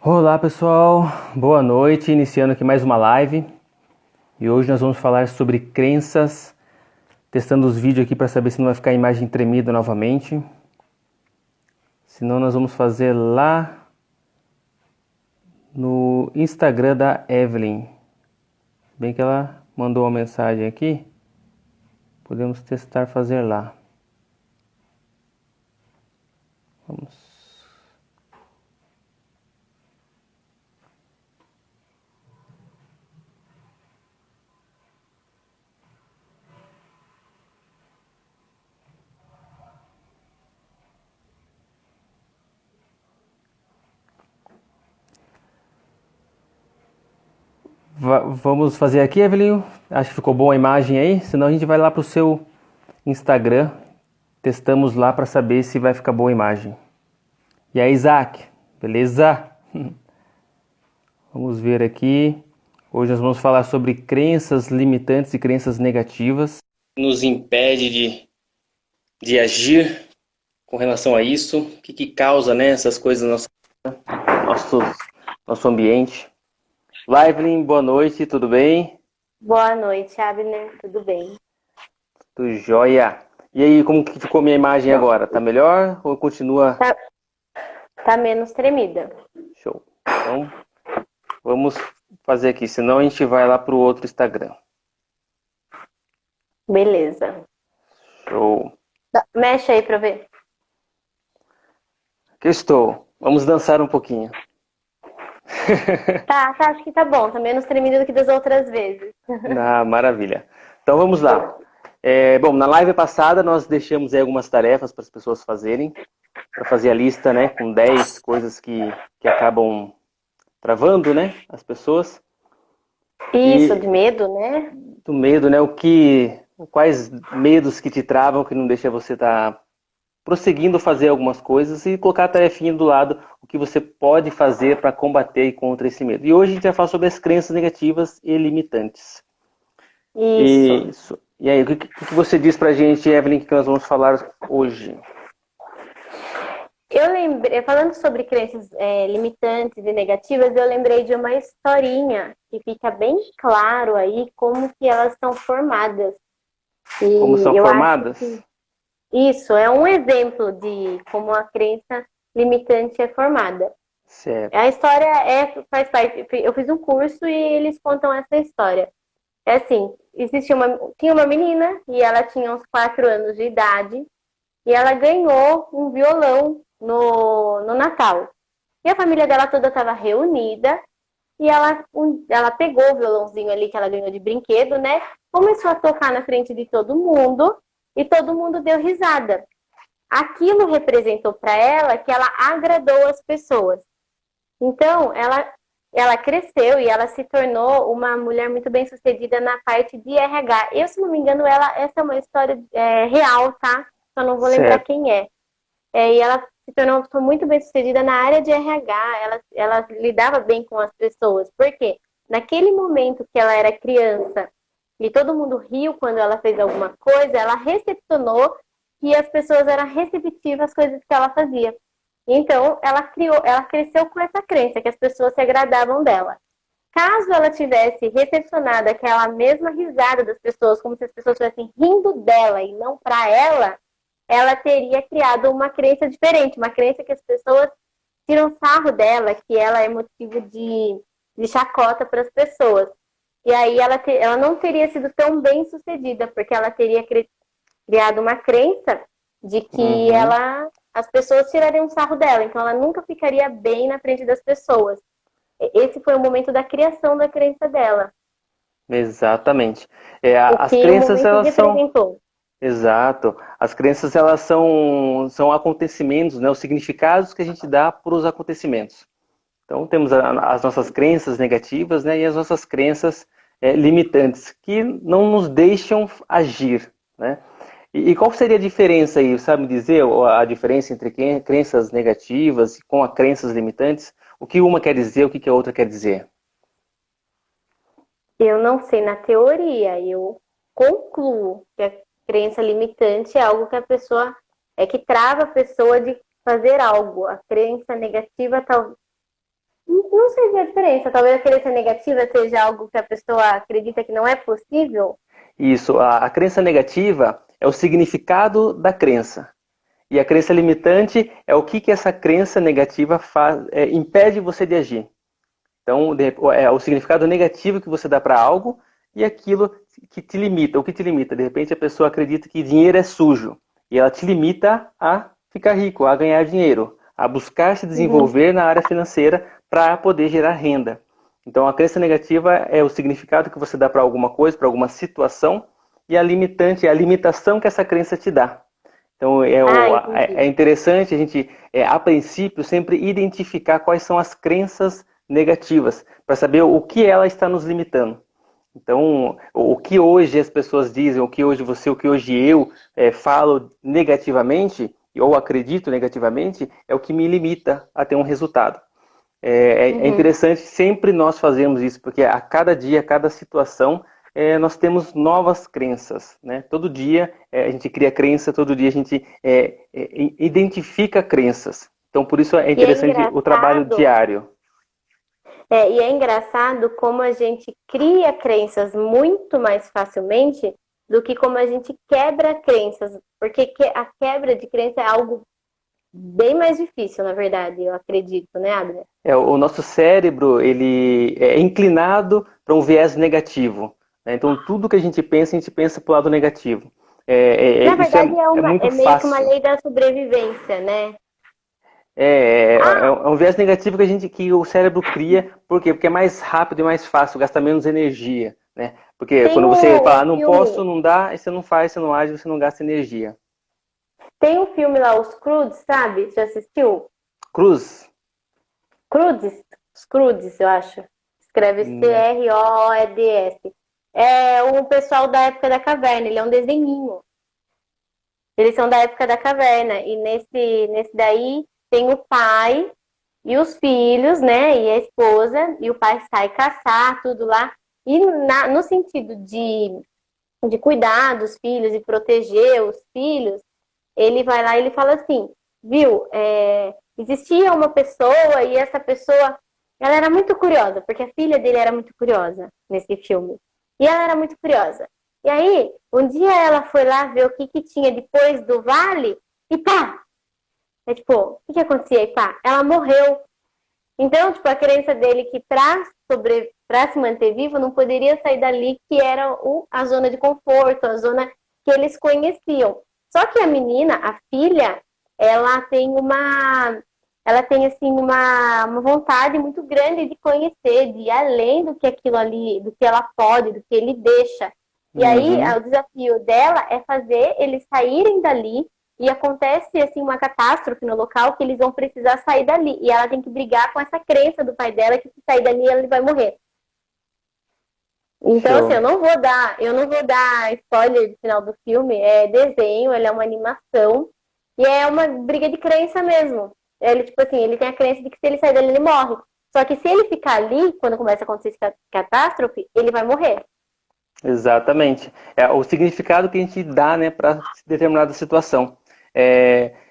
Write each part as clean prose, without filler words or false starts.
Olá pessoal, boa noite, iniciando aqui mais uma live e hoje nós vamos falar sobre crenças, testando os vídeos aqui para saber se não vai ficar a imagem tremida novamente, senão nós vamos fazer lá no Instagram da Evelyn, bem que ela mandou uma mensagem aqui, podemos testar fazer lá, vamos. Vamos fazer aqui, Evelyn. Acho que ficou boa a imagem aí. Senão a gente vai lá para o seu Instagram. Testamos lá para saber se vai ficar boa a imagem. E aí, Isaac? Beleza? Vamos ver aqui. Hoje nós vamos falar sobre crenças limitantes e crenças negativas. Nos impede de agir com relação a isso. O que causa, né, essas coisas no nosso ambiente. Evelyn, boa noite, tudo bem? Boa noite, Abner. Tudo bem? Tudo jóia. E aí, como que ficou minha imagem agora? Tá melhor ou continua? Tá menos tremida. Show. Então, vamos fazer aqui, senão a gente vai lá pro outro Instagram. Beleza. Show. Mexe aí pra eu ver. Aqui estou. Vamos dançar um pouquinho. Acho que tá bom. Tá menos tremida do que das outras vezes. Ah, maravilha. Então vamos lá. Bom, na live passada nós deixamos aí algumas tarefas para as pessoas fazerem, para fazer a lista, né, com 10 coisas que acabam travando, né, as pessoas. Isso, E de medo, né? do medo, né, quais medos que te travam, que não deixa você estar prosseguindo fazer algumas coisas e colocar a tarefinha do lado, o que você pode fazer para combater e contra esse medo. E hoje a gente vai falar sobre as crenças negativas e limitantes. Isso. Isso. E aí, o que você diz pra gente, Evelyn, que nós vamos falar hoje? Eu lembrei, falando sobre crenças limitantes e negativas, eu lembrei de uma historinha que fica bem claro aí como que elas são formadas. Como são E eu acho formadas? que isso é um exemplo de como a crença limitante é formada. A Certo. história faz parte. Eu fiz um curso e eles contam essa história. É assim, tinha uma menina e ela tinha uns 4 anos de idade e ela ganhou um violão no Natal. E a família dela toda estava reunida e ela pegou o violãozinho ali que ela ganhou de brinquedo, né? Começou a tocar na frente de todo mundo e todo mundo deu risada. Aquilo representou para ela que ela agradou as pessoas. Então, ela cresceu e ela se tornou uma mulher muito bem sucedida na parte de RH. Eu, se não me engano, essa é uma história real, tá? Só não vou lembrar Certo. quem é. E ela se tornou uma pessoa muito bem sucedida na área de RH. Ela lidava bem com as pessoas. Por quê? Naquele momento que ela era criança e todo mundo riu quando ela fez alguma coisa, ela recepcionou que as pessoas eram receptivas às coisas que ela fazia. Então, ela cresceu com essa crença que as pessoas se agradavam dela. Caso ela tivesse recepcionado aquela mesma risada das pessoas, como se as pessoas estivessem rindo dela e não para ela, ela teria criado uma crença diferente, uma crença que as pessoas tiram sarro dela, que ela é motivo de chacota para as pessoas. E aí ela não teria sido tão bem sucedida, porque ela teria criado uma crença de que Uhum. as pessoas tirariam sarro dela, então ela nunca ficaria bem na frente das pessoas. Esse foi o momento da criação da crença dela, Exatamente. o As que o crenças, momento elas são... representou. Exato. As crenças, elas são acontecimentos, né? Os significados que a gente dá para os acontecimentos. Então, temos as nossas crenças negativas, né, e as nossas crenças limitantes, que não nos deixam agir. Né? E qual seria a diferença aí? Sabe me dizer a diferença entre crenças negativas e com as crenças limitantes? O que uma quer dizer, o que a outra quer dizer? Eu não sei na teoria, eu concluo que a crença limitante é algo que a pessoa que trava a pessoa de fazer algo. A crença negativa Não sei ver a diferença. Talvez a crença negativa seja algo que a pessoa acredita que não é possível. Isso, a crença negativa é o significado da crença. E a crença limitante é o que essa crença negativa faz, impede você de agir. Então, é o significado negativo que você dá para algo e aquilo que te limita. O que te limita? De repente, a pessoa acredita que dinheiro é sujo e ela te limita a ficar rico, a ganhar dinheiro, a buscar se Uhum. desenvolver na área financeira para poder gerar renda. Então, a crença negativa é o significado que você dá para alguma coisa, para alguma situação, e a limitante é a limitação que essa crença te dá. Então, Ah, é entendi. interessante a gente, a princípio, sempre identificar quais são as crenças negativas, para saber o que ela está nos limitando. Então, o que hoje as pessoas dizem, o que hoje você, o que hoje eu falo negativamente, ou acredito negativamente, é o que me limita a ter um resultado. É Uhum. interessante sempre nós fazermos isso, porque a cada dia, a cada situação, nós temos novas crenças, né? Todo dia a gente cria crença, todo dia a gente identifica crenças. Então, por isso é E é interessante o trabalho engraçado, diário. e é engraçado como a gente cria crenças muito mais facilmente do que como a gente quebra crenças, porque a quebra de crença é algo bem mais difícil, na verdade, eu acredito, né, Adria? O nosso cérebro ele é inclinado para um viés negativo, né? Então, tudo que a gente pensa para o lado negativo. Na Isso verdade, é muito é meio que uma fácil. lei da sobrevivência, né? É Ah, um viés negativo que o cérebro cria, por quê? Porque é mais rápido e mais fácil, gasta menos energia, né? Porque tem quando você fala, o não posso, filme, não dá, aí você não faz, você não age, você não gasta energia. tem um filme lá, Os Croods, sabe? Você assistiu? Cruz? Croods? Os Croods, eu acho. Escreve Né? Croods. É o pessoal da época da caverna, ele é um desenhinho. Eles são da época da caverna. E nesse daí tem o pai e os filhos, né? E a esposa, e o pai sai caçar, tudo lá. E no sentido de cuidar dos filhos e proteger os filhos, ele vai lá e ele fala assim, viu, existia uma pessoa e essa pessoa, ela era muito curiosa, porque a filha dele era muito curiosa nesse filme. E ela era muito curiosa. E aí, um dia ela foi lá ver o que tinha depois do vale e pá! É tipo, o que acontecia? E pá, ela morreu. Então, tipo, a crença dele que para se manter vivo não poderia sair dali, que era a zona de conforto, a zona que eles conheciam. Só que a menina, a filha, ela tem ela tem assim uma vontade muito grande de conhecer, de ir além do que aquilo ali, do que ela pode, do que ele deixa. E aí, Uhum. o desafio dela é fazer eles saírem dali e acontece assim uma catástrofe no local que eles vão precisar sair dali e ela tem que brigar com essa crença do pai dela que se sair dali ele vai morrer. Então assim, Show. eu não vou dar spoiler do final do filme, é desenho, ele é uma animação e é uma briga de crença mesmo. Ele tipo assim, ele tem a crença de que se ele sair dali ele morre. Só que se ele ficar ali, quando começa a acontecer essa catástrofe, ele vai morrer. Exatamente. É o significado que a gente dá, né, para determinada situação.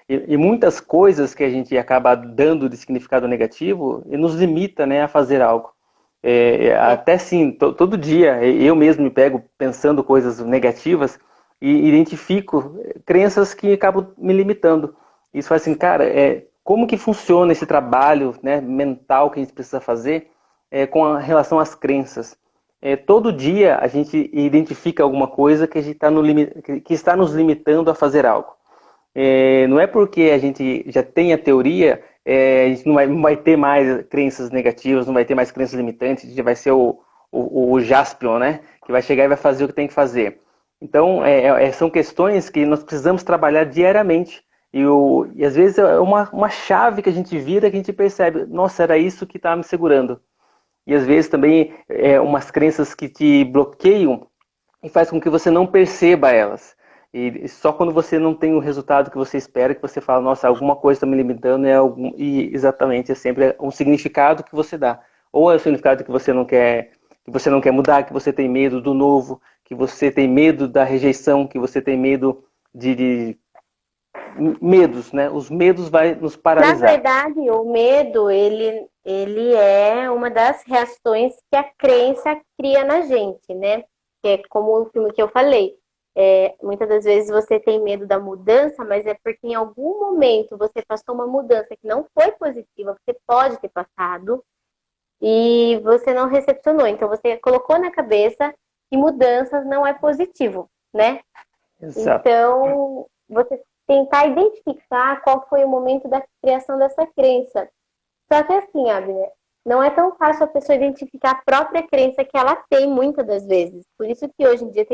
E muitas coisas que a gente acaba dando de significado negativo e nos limita, né, a fazer algo. É. Até sim, todo dia eu mesmo me pego pensando coisas negativas e identifico crenças que acabam me limitando. Isso faz assim, cara, como que funciona esse trabalho, né, mental que a gente precisa fazer com relação às crenças? Todo dia a gente identifica alguma coisa que, a gente tá no que está nos limitando a fazer algo. Não é porque a gente já tem a teoria, a gente não vai ter mais crenças negativas, não vai ter mais crenças limitantes, a gente vai ser o Jaspion, né? Que vai chegar e vai fazer o que tem que fazer. Então, são questões que nós precisamos trabalhar diariamente. E às vezes é uma chave que a gente vira que a gente percebe, nossa, era isso que estava me segurando. E às vezes também umas crenças que te bloqueiam e faz com que você não perceba elas. E só quando você não tem o resultado que você espera, que você fala, nossa, alguma coisa está me limitando, e exatamente é sempre um significado que você dá. Ou é o significado que você não quer mudar, que você tem medo do novo, que você tem medo da rejeição, que você tem medo de medos, né? Os medos vai nos Na paralisar. verdade, o medo, ele é uma das reações que a crença cria na gente, né? Que é como o filme que eu falei. Muitas das vezes você tem medo da mudança, mas é porque em algum momento você passou uma mudança que não foi positiva, você pode ter passado, e você não recepcionou. Então você colocou na cabeça que mudanças não é positivo, né? Exato. Então, você tentar identificar qual foi o momento da criação dessa crença. Só que assim, Abner, não é tão fácil a pessoa identificar a própria crença que ela tem muitas das vezes. Por isso que hoje em dia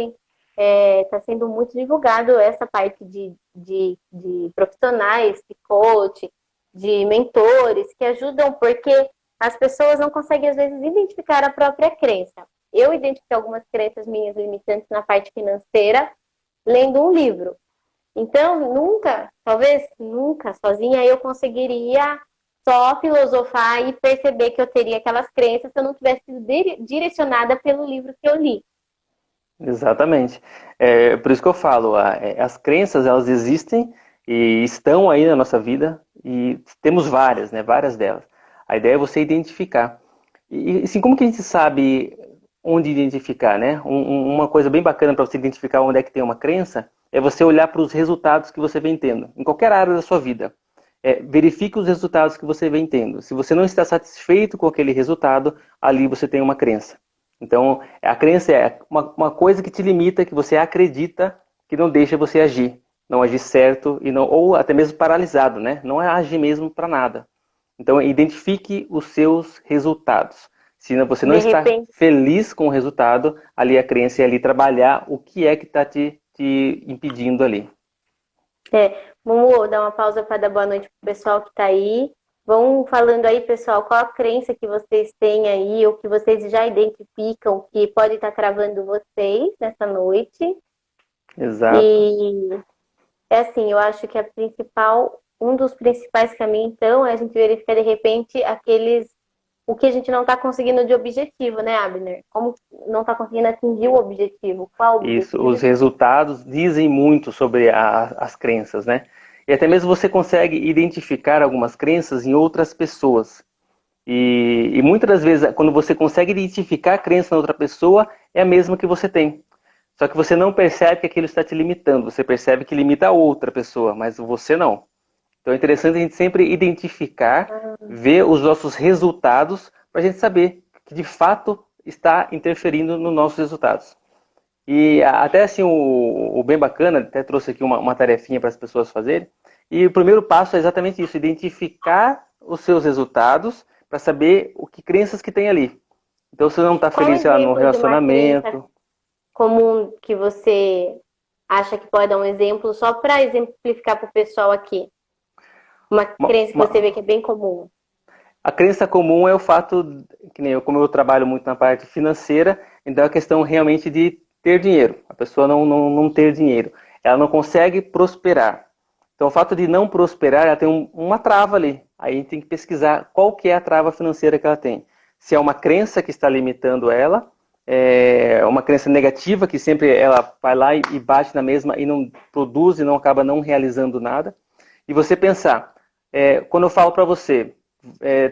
está sendo muito divulgado essa parte de profissionais, de coach, de mentores, que ajudam, porque as pessoas não conseguem, às vezes, identificar a própria crença. Eu identifiquei algumas crenças minhas limitantes na parte financeira lendo um livro. Então, nunca, talvez nunca, sozinha, eu conseguiria só filosofar e perceber que eu teria aquelas crenças se eu não tivesse sido direcionada pelo livro que eu li. Exatamente. É por isso que eu falo, as crenças, elas existem e estão aí na nossa vida e temos várias, né? Várias delas. A ideia é você identificar. E assim, como que a gente sabe onde identificar, né? Uma coisa bem bacana para você identificar onde é que tem uma crença é você olhar para os resultados que você vem tendo, em qualquer área da sua vida. Verifique os resultados que você vem tendo. Se você não está satisfeito com aquele resultado, ali você tem uma crença. Então, a crença é uma coisa que te limita, que você acredita, que não deixa você agir. Não agir certo, ou até mesmo paralisado, né? Não é agir mesmo para nada. Então, identifique os seus resultados. Se você não De está repente, feliz com o resultado, ali a crença é ali trabalhar o que é que está te impedindo ali. vamos dar uma pausa para dar boa noite para o pessoal que está aí. Vão falando aí, pessoal, qual a crença que vocês têm aí, ou que vocês já identificam que pode estar travando vocês nessa noite. Exato. E é assim, eu acho que um dos principais caminhos, então, é a gente verificar de repente o que a gente não está conseguindo de objetivo, né, Abner? Como não está conseguindo atingir o objetivo? Qual o Isso, os objetivo? resultados dizem muito sobre as crenças, né? E até mesmo você consegue identificar algumas crenças em outras pessoas. E muitas das vezes, quando você consegue identificar a crença na outra pessoa, é a mesma que você tem. Só que você não percebe que aquilo está te limitando. Você percebe que limita a outra pessoa, mas você não. Então é interessante a gente sempre identificar, ver os nossos resultados, para a gente saber que de fato está interferindo nos nossos resultados. E até assim, o bem bacana, até trouxe aqui uma tarefinha para as pessoas fazerem. E o primeiro passo é exatamente isso, identificar os seus resultados para saber o que crenças que tem ali. Então, se você não está Qual o feliz, sei lá, no exemplo de uma crença relacionamento. comum que você acha que pode dar um exemplo, só para exemplificar para o pessoal aqui? Uma uma- crença que você uma- vê que é bem comum. a crença comum é o fato, que nem eu, como eu trabalho muito na parte financeira, então é a questão realmente de ter dinheiro. A pessoa não ter dinheiro. Ela não consegue prosperar. Então, o fato de não prosperar, ela tem uma trava ali. Aí a gente tem que pesquisar qual que é a trava financeira que ela tem. Se é uma crença que está limitando ela, é uma crença negativa, que sempre ela vai lá e bate na mesma e não produz e não acaba não realizando nada. E você pensar, quando eu falo para você,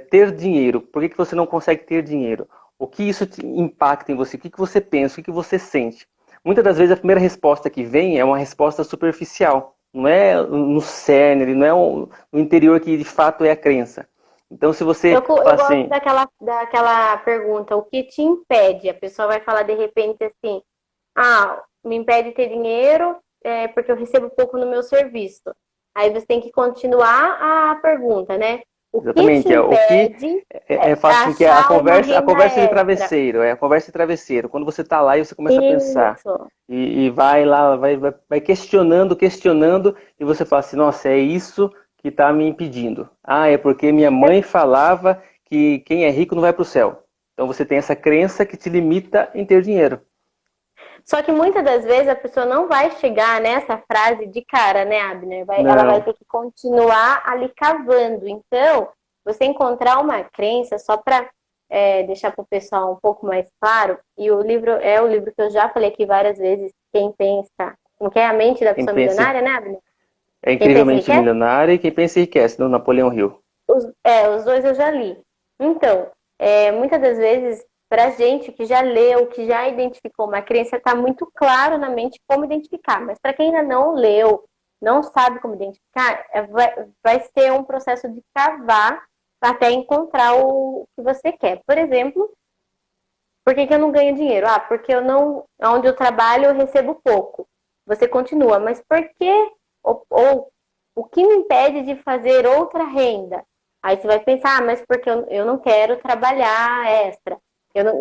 ter dinheiro, por que você não consegue ter dinheiro? O que isso impacta em você? O que você pensa? O que você sente? Muitas das vezes a primeira resposta que vem é uma resposta superficial. Não é no cerne, não é no interior que de fato é a crença. Então, se você Eu fala gosto assim, daquela pergunta, o que te impede? A pessoa vai falar de repente assim, me impede de ter dinheiro porque eu recebo pouco no meu serviço. Aí você tem que continuar a pergunta, né? O que te exatamente, o que impede faz com que achar uma a renda conversa de extra? travesseiro, é a conversa de travesseiro. Quando você está lá e você começa a pensar Isso. e vai lá, vai questionando, questionando, e você fala assim, nossa, é isso que está me impedindo. Ah, é porque minha mãe falava que quem é rico não vai para o céu. Então você tem essa crença que te limita em ter dinheiro. Só que muitas das vezes a pessoa não vai chegar nessa frase de cara, né, Abner? Ela vai Não, ter que continuar ali cavando. Então, você encontrar uma crença, só para deixar para o pessoal um pouco mais claro, e o livro é o livro que eu já falei aqui várias vezes, Quem Pensa, como que é a mente da quem pessoa pensa milionária, né, Abner? é Quem pensa incrivelmente enriquece? milionário e quem pensa enriquece, do Napoleão Hill. Os dois eu já li. Então, muitas das vezes, para a gente que já leu, que já identificou uma crença, está muito claro na mente como identificar. Mas para quem ainda não leu, não sabe como identificar, vai ser um processo de cavar até encontrar o que você quer. Por exemplo, por que eu não ganho dinheiro? Ah, porque eu não, onde eu trabalho eu recebo pouco. Você continua, mas por que? Ou o que me impede de fazer outra renda? Aí você vai pensar, ah, mas porque eu não quero trabalhar extra.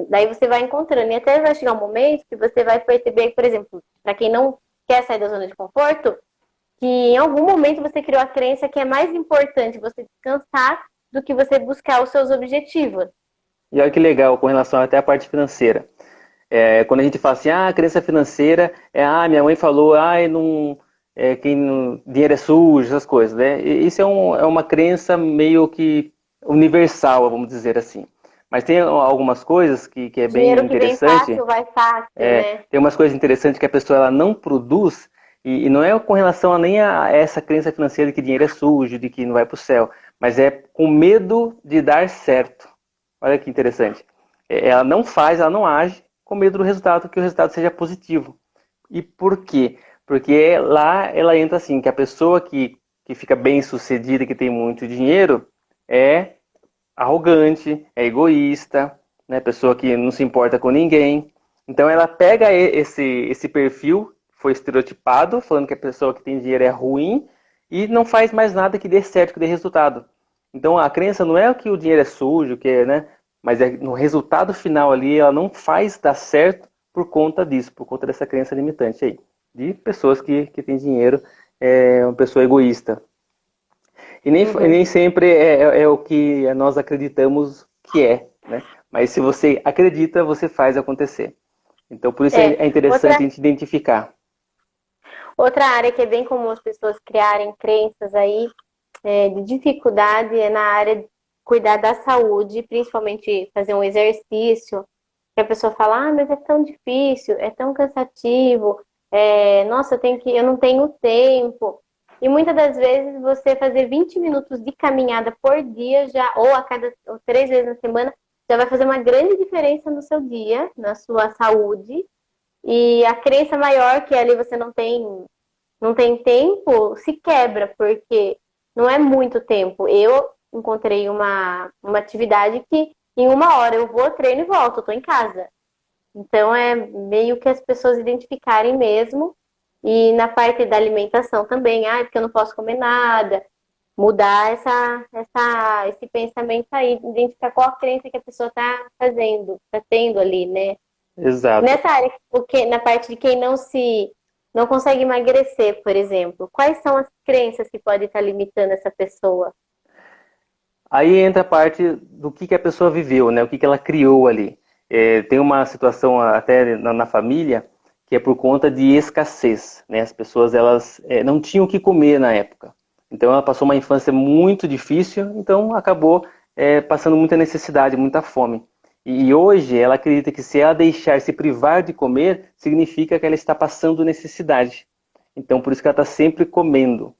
Daí você vai encontrando. E até vai chegar um momento que você vai perceber, por exemplo, para quem não quer sair da zona de conforto, que em algum momento você criou a crença que é mais importante você descansar do que você buscar os seus objetivos. E olha que legal, com relação até à parte financeira. Quando a gente fala assim, a crença financeira minha mãe falou, não, dinheiro é sujo, essas coisas, né? E isso é uma crença meio que universal, vamos dizer assim. Mas tem algumas coisas que é bem Dinheiro que vem interessante. fácil, vai fácil, né? Tem umas coisas interessantes que a pessoa ela não produz, e não é com relação nem a essa crença financeira de que dinheiro é sujo, de que não vai para o céu, mas é com medo de dar certo. Olha que interessante. Ela não faz, ela não age com medo do resultado, que o resultado seja positivo. E por quê? Porque lá ela entra assim, que a pessoa que fica bem sucedida, que tem muito dinheiro, é arrogante, é egoísta, né? Pessoa que não se importa com ninguém. Então ela pega esse perfil, foi estereotipado, falando que a pessoa que tem dinheiro é ruim, e não faz mais nada que dê certo, que dê resultado. Então a crença não é que o dinheiro é sujo, né? Mas no resultado final ali, ela não faz dar certo por conta disso, por conta dessa crença limitante aí. De pessoas que têm dinheiro, uma pessoa egoísta. E nem sempre é o que nós acreditamos que é, né? Mas se você acredita, você faz acontecer. Então, por isso é interessante a gente identificar. Outra área que é bem comum as pessoas criarem crenças aí de dificuldade é na área de cuidar da saúde, principalmente fazer um exercício, que a pessoa fala, mas é tão difícil, é tão cansativo, nossa, eu não tenho tempo. E muitas das vezes você fazer 20 minutos de caminhada por dia, já, ou 3 vezes na semana, já vai fazer uma grande diferença no seu dia, na sua saúde. E a crença maior que ali você não tem tempo, se quebra, porque não é muito tempo. Eu encontrei uma atividade que em 1 hora eu vou, treino e volto, eu tô em casa. Então é meio que as pessoas identificarem mesmo. E na parte da alimentação também, porque eu não posso comer nada. Mudar esse pensamento aí, identificar qual a crença que a pessoa está fazendo, está tendo ali, né? Exato. Nessa área, porque na parte de quem não consegue emagrecer, por exemplo, quais são as crenças que podem estar limitando essa pessoa? Aí entra a parte do que a pessoa viveu, né? O que ela criou ali. Tem uma situação até na família que é por conta de escassez, né? As pessoas elas não tinham o que comer na época. Então ela passou uma infância muito difícil, então acabou passando muita necessidade, muita fome. E hoje ela acredita que se ela deixar se privar de comer, significa que ela está passando necessidade. Então por isso que ela está sempre comendo.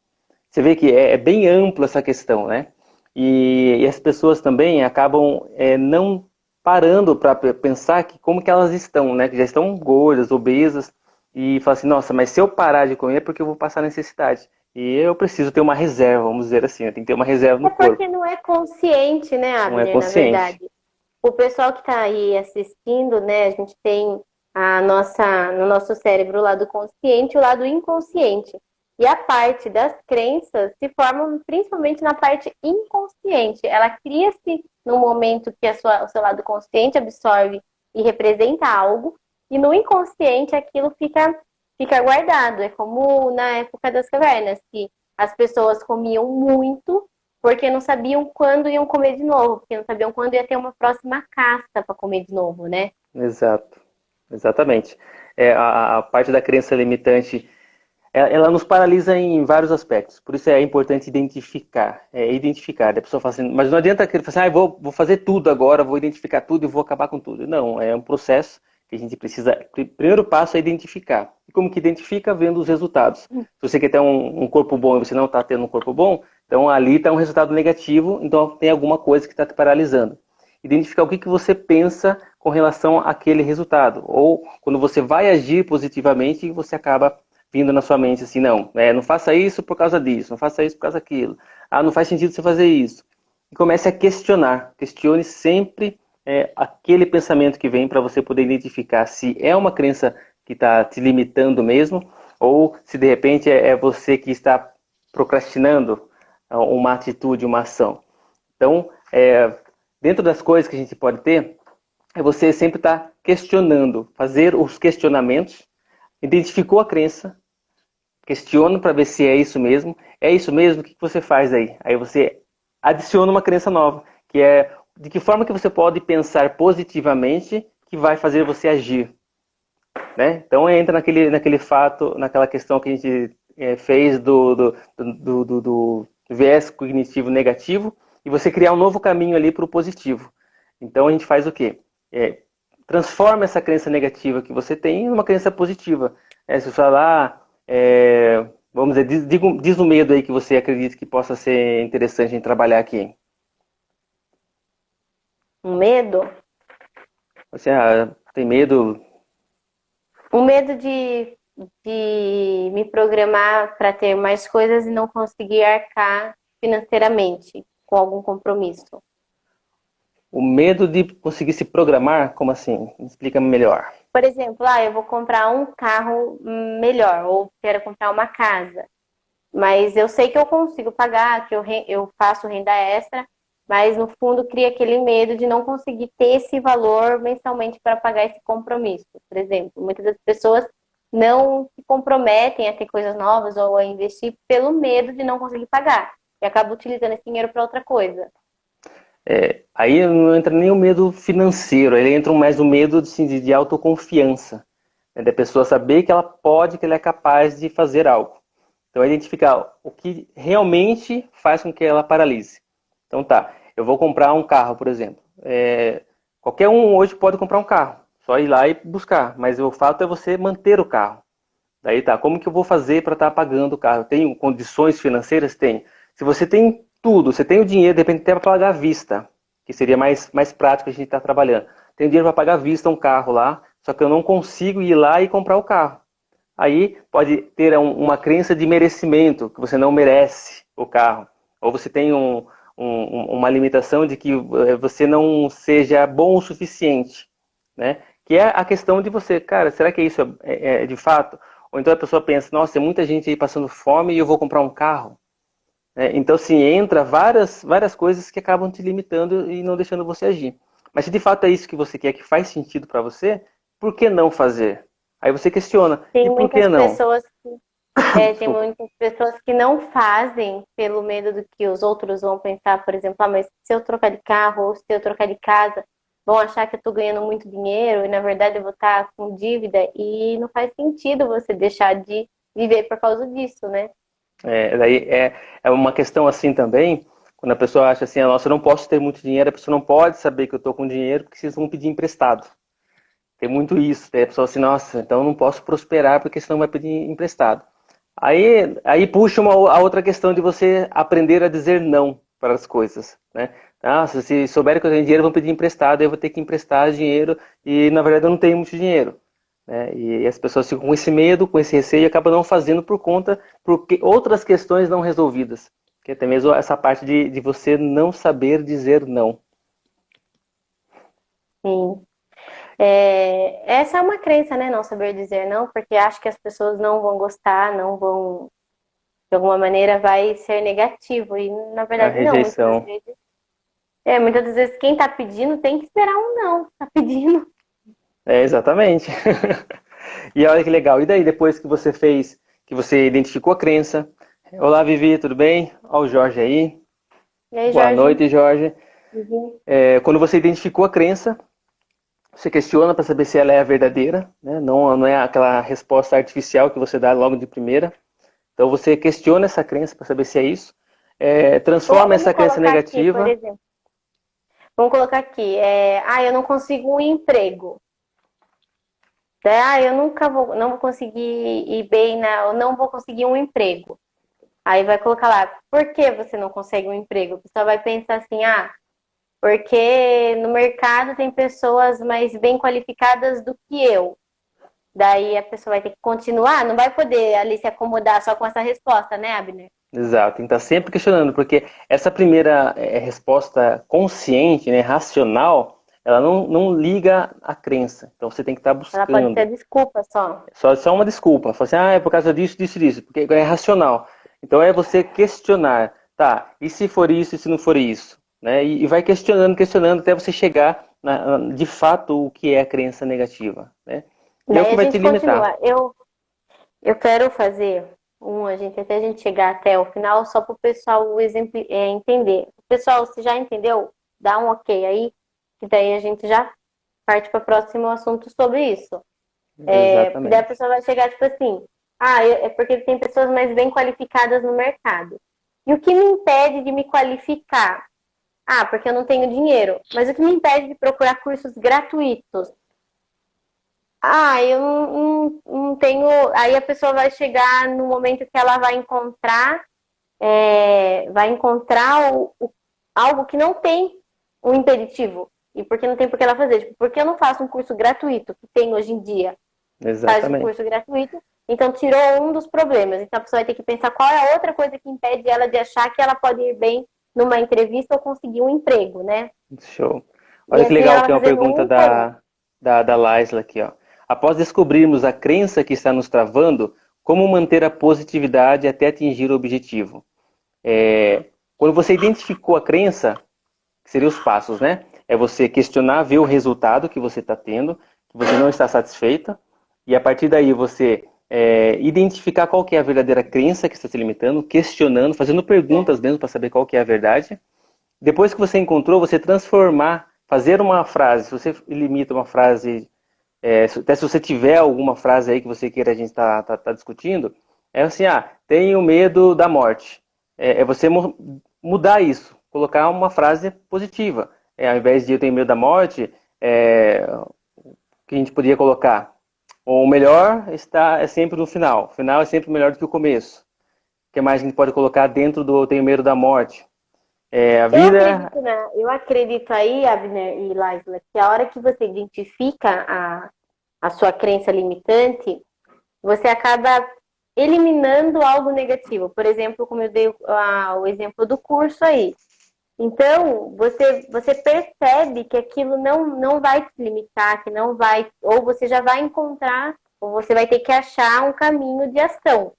Você vê que é bem ampla essa questão, né? E as pessoas também acabam não parando para pensar que como que elas estão, né? Que já estão gordas, obesas, e falam assim, nossa, mas se eu parar de comer é porque eu vou passar necessidade. E eu preciso ter uma reserva, vamos dizer assim, eu tenho que ter uma reserva no É corpo. porque não é consciente, né, Não é Abner, na consciente. verdade. O pessoal que está aí assistindo, né, a gente tem no nosso cérebro o lado consciente e o lado inconsciente. E a parte das crenças se forma principalmente na parte inconsciente. Ela cria-se no momento que o seu lado consciente absorve e representa algo, e no inconsciente aquilo fica guardado. É como na época das cavernas, que as pessoas comiam muito porque não sabiam quando iam comer de novo, porque não sabiam quando ia ter uma próxima caça para comer de novo, né? Exato, exatamente. A parte da crença limitante, ela nos paralisa em vários aspectos. Por isso é importante identificar. Identificar. A pessoa fala assim, mas não adianta que ele fale assim, vou fazer tudo agora, vou identificar tudo e vou acabar com tudo. Não, é um processo que a gente precisa. O primeiro passo é identificar. E como que identifica? Vendo os resultados. Se você quer ter um corpo bom e você não está tendo um corpo bom, então ali está um resultado negativo, então tem alguma coisa que está te paralisando. identificar o que você pensa com relação àquele resultado. Ou quando você vai agir positivamente, você acaba vindo na sua mente assim, não, não faça isso por causa disso, não faça isso por causa daquilo. Ah, não faz sentido você fazer isso. E comece a questionar. Questione sempre aquele pensamento que vem para você poder identificar se é uma crença que está te limitando mesmo, ou se de repente é você que está procrastinando uma atitude, uma ação. Então, dentro das coisas que a gente pode ter, é você sempre estar questionando, fazer os questionamentos, identificou a crença, questiona para ver se é isso mesmo. É isso mesmo? O que você faz aí? Aí você adiciona uma crença nova, que é de que forma que você pode pensar positivamente que vai fazer você agir. Né? Então entra naquele fato, naquela questão que a gente fez do viés cognitivo negativo e você criar um novo caminho ali para o positivo. Então a gente faz o quê? Transforma essa crença negativa que você tem em uma crença positiva. Se você falar, vamos dizer, diz o medo aí que você acredita que possa ser interessante em trabalhar aqui. Um medo? Você tem medo? O medo de me programar para ter mais coisas e não conseguir arcar financeiramente com algum compromisso. O medo de conseguir se programar? Como assim? Explica melhor. Por exemplo, eu vou comprar um carro melhor ou quero comprar uma casa. Mas eu sei que eu consigo pagar, que eu faço renda extra, mas no fundo cria aquele medo de não conseguir ter esse valor mensalmente para pagar esse compromisso. Por exemplo, muitas das pessoas não se comprometem a ter coisas novas ou a investir pelo medo de não conseguir pagar. E acaba utilizando esse dinheiro para outra coisa. Aí não entra nem o medo financeiro, aí entra mais o medo assim, de autoconfiança. Né, da pessoa saber que ela pode, que ela é capaz de fazer algo. Então, identificar o que realmente faz com que ela paralise. Então, tá, eu vou comprar um carro, por exemplo. Qualquer um hoje pode comprar um carro, só ir lá e buscar. Mas o fato é você manter o carro. Daí tá, como que eu vou fazer para estar pagando o carro? Tenho condições financeiras? Tem. Se você tem tudo, você tem o dinheiro, de repente até para pagar à vista, que seria mais prático a gente estar trabalhando. Tenho dinheiro para pagar à vista um carro lá, só que eu não consigo ir lá e comprar o carro. Aí pode ter uma crença de merecimento, que você não merece o carro. Ou você tem uma limitação de que você não seja bom o suficiente. Né? Que é a questão de você, cara, será que isso é de fato? Ou então a pessoa pensa, nossa, tem muita gente aí passando fome e eu vou comprar um carro. Então, assim, entra várias coisas que acabam te limitando e não deixando você agir. Mas se de fato é isso que você quer, que faz sentido para você, por que não fazer? Aí você questiona, Tem e por que muitas não? pessoas tem Desculpa. muitas pessoas que não fazem pelo medo do que os outros vão pensar, por exemplo, mas se eu trocar de carro ou se eu trocar de casa, vão achar que eu estou ganhando muito dinheiro e na verdade eu vou estar com dívida e não faz sentido você deixar de viver por causa disso, né? Daí é uma questão assim também, quando a pessoa acha assim, nossa, eu não posso ter muito dinheiro, a pessoa não pode saber que eu estou com dinheiro porque vocês vão pedir emprestado. Tem muito isso, né? A pessoa assim, nossa, então eu não posso prosperar porque senão vai pedir emprestado. Aí puxa a outra questão de você aprender a dizer não para as coisas, né? Nossa, se souberem que eu tenho dinheiro, vão pedir emprestado, eu vou ter que emprestar dinheiro e na verdade eu não tenho muito dinheiro. Né? E as pessoas ficam com esse medo, com esse receio e acabam não fazendo porque outras questões não resolvidas. Que é até mesmo essa parte de você não saber dizer não. Sim. Essa é uma crença, né? Não saber dizer não, porque acho que as pessoas não vão gostar, não vão, de alguma maneira, vai ser negativo. E na A verdade não, rejeição. muitas das vezes quem tá pedindo tem que esperar um não, tá pedindo. Exatamente. E olha que legal. E daí, depois que você fez, que você identificou a crença. Olá, Vivi, tudo bem? Olha o Jorge aí. E aí, Boa Jorge? noite, Jorge. Uhum. Quando você identificou a crença, você questiona para saber se ela é a verdadeira, né? Não é aquela resposta artificial que você dá logo de primeira. Então você questiona essa crença para saber se é isso. Transforma Vamos essa crença colocar aqui, por negativa. exemplo. Vamos colocar aqui. Eu não consigo um emprego. Eu nunca vou, não vou conseguir ir bem eu não vou conseguir um emprego. Aí vai colocar lá, por que você não consegue um emprego? A pessoa vai pensar assim, Porque no mercado tem pessoas mais bem qualificadas do que eu. Daí a pessoa vai ter que continuar, não vai poder ali se acomodar só com essa resposta, né, Abner? Exato, tem que estar sempre questionando, porque essa primeira resposta consciente, né, racional, ela não liga à crença. Então você tem que estar Ela pode buscando. ser desculpa só. Só uma desculpa. Fala assim, é por causa disso, disso, disso, porque é racional. Então é você questionar, tá, e se for isso, e se não for isso? Né? E vai questionando, questionando, até você chegar de fato o que é a crença negativa. Né? E é o Daí que a vai te gente limitar. continua. Eu quero fazer até a gente chegar até o final, só para o pessoal entender. O pessoal, se já entendeu, dá um ok aí, que daí a gente já parte para o próximo assunto sobre isso. Porque daí a Exatamente. pessoa vai chegar tipo assim, é porque tem pessoas mais bem qualificadas no mercado. E o que me impede de me qualificar? Ah, porque eu não tenho dinheiro. Mas o que me impede de procurar cursos gratuitos? Eu não tenho. Aí a pessoa vai chegar no momento que ela vai encontrar algo que não tem um impeditivo. E porque não tem por que ela fazer. Tipo, por que eu não faço um curso gratuito que tem hoje em dia? Faz o Exatamente. curso gratuito. Então tirou um dos problemas. Então a pessoa vai ter que pensar qual é a outra coisa que impede ela de achar que ela pode ir bem numa entrevista ou conseguir um emprego, né? Show. E Olha que assim legal ela que vai é uma fazendo pergunta um por um. da Laisla aqui, ó. Após descobrirmos a crença que está nos travando, como manter a positividade até atingir o objetivo? Quando você identificou a crença, que seriam os passos, né? É você questionar, ver o resultado que você está tendo, que você não está satisfeita, e a partir daí você identificar qual que é a verdadeira crença que está te limitando, questionando, fazendo perguntas mesmo para saber qual que é a verdade. Depois que você encontrou, você transformar, fazer uma frase, se você limita uma frase, até se você tiver alguma frase aí que você queira a gente tá discutindo, é assim, tenho medo da morte. É você mudar isso, colocar uma frase positiva. Ao invés de eu tenho medo da morte, o que a gente poderia colocar? O melhor é sempre no final. O final é sempre melhor do que o começo. O que mais a gente pode colocar dentro do eu tenho medo da morte? A vida. Eu acredito aí, Abner e Laisla, que a hora que você identifica a sua crença limitante, você acaba eliminando algo negativo. Por exemplo, como eu dei o exemplo do curso aí. Então, você percebe que aquilo não vai te limitar, que não vai, ou você já vai encontrar, ou você vai ter que achar um caminho de ação.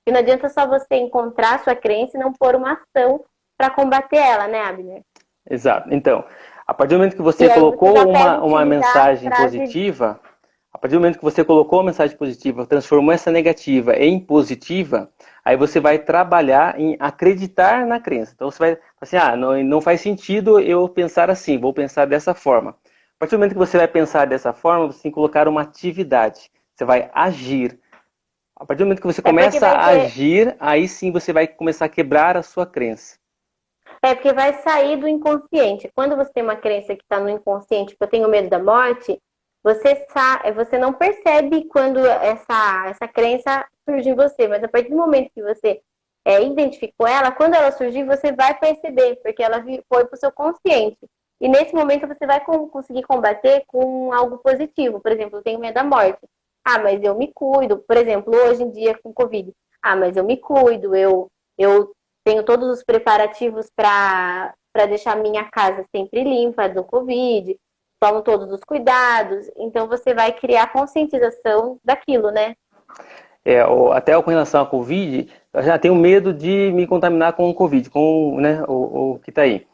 E não adianta só você encontrar a sua crença e não pôr uma ação para combater ela, né, Abner? Exato. Então, a partir do momento que E você aí você colocou já pode uma utilizar a mensagem frase. positiva, a partir do momento que você colocou uma mensagem positiva, transformou essa negativa em positiva, aí você vai trabalhar em acreditar na crença. Então você vai assim, não faz sentido eu pensar assim, vou pensar dessa forma. A partir do momento que você vai pensar dessa forma, você tem que colocar uma atividade. Você vai agir. A partir do momento que você É porque começa vai a ter. agir, aí sim você vai começar a quebrar a sua crença. É porque vai sair do inconsciente. Quando você tem uma crença que está no inconsciente, que eu tenho medo da morte, você não percebe quando essa crença surge em você. Mas a partir do momento que você identificou ela, quando ela surgir, você vai perceber, porque ela foi para o seu consciente. E nesse momento você vai conseguir combater com algo positivo. Por exemplo, eu tenho medo da morte. Mas eu me cuido. Por exemplo, hoje em dia com Covid. Mas eu me cuido, eu tenho todos os preparativos para deixar minha casa sempre limpa do Covid, tomo todos os cuidados. Então você vai criar conscientização daquilo, né? Até com relação à Covid, eu já tenho medo de me contaminar com o Covid, com, né, o que está aí.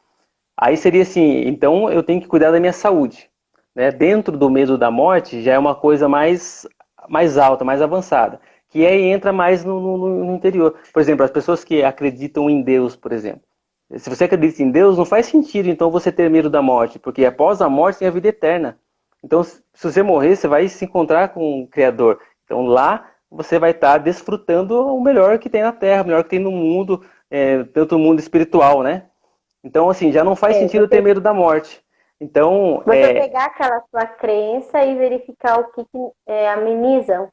Aí seria assim, então eu tenho que cuidar da minha saúde. Né? Dentro do medo da morte já é uma coisa mais alta, mais avançada, que aí entra mais no interior. Por exemplo, as pessoas que acreditam em Deus, por exemplo. Se você acredita em Deus, não faz sentido então você ter medo da morte, porque após a morte tem a vida eterna. Então, se você morrer, você vai se encontrar com o Criador. Então, lá você vai estar desfrutando o melhor que tem na Terra, o melhor que tem no mundo, tanto no mundo espiritual, né? Então, assim, já não faz É, sentido ter medo da morte. Então, você pegar aquela sua crença e verificar o que ameniza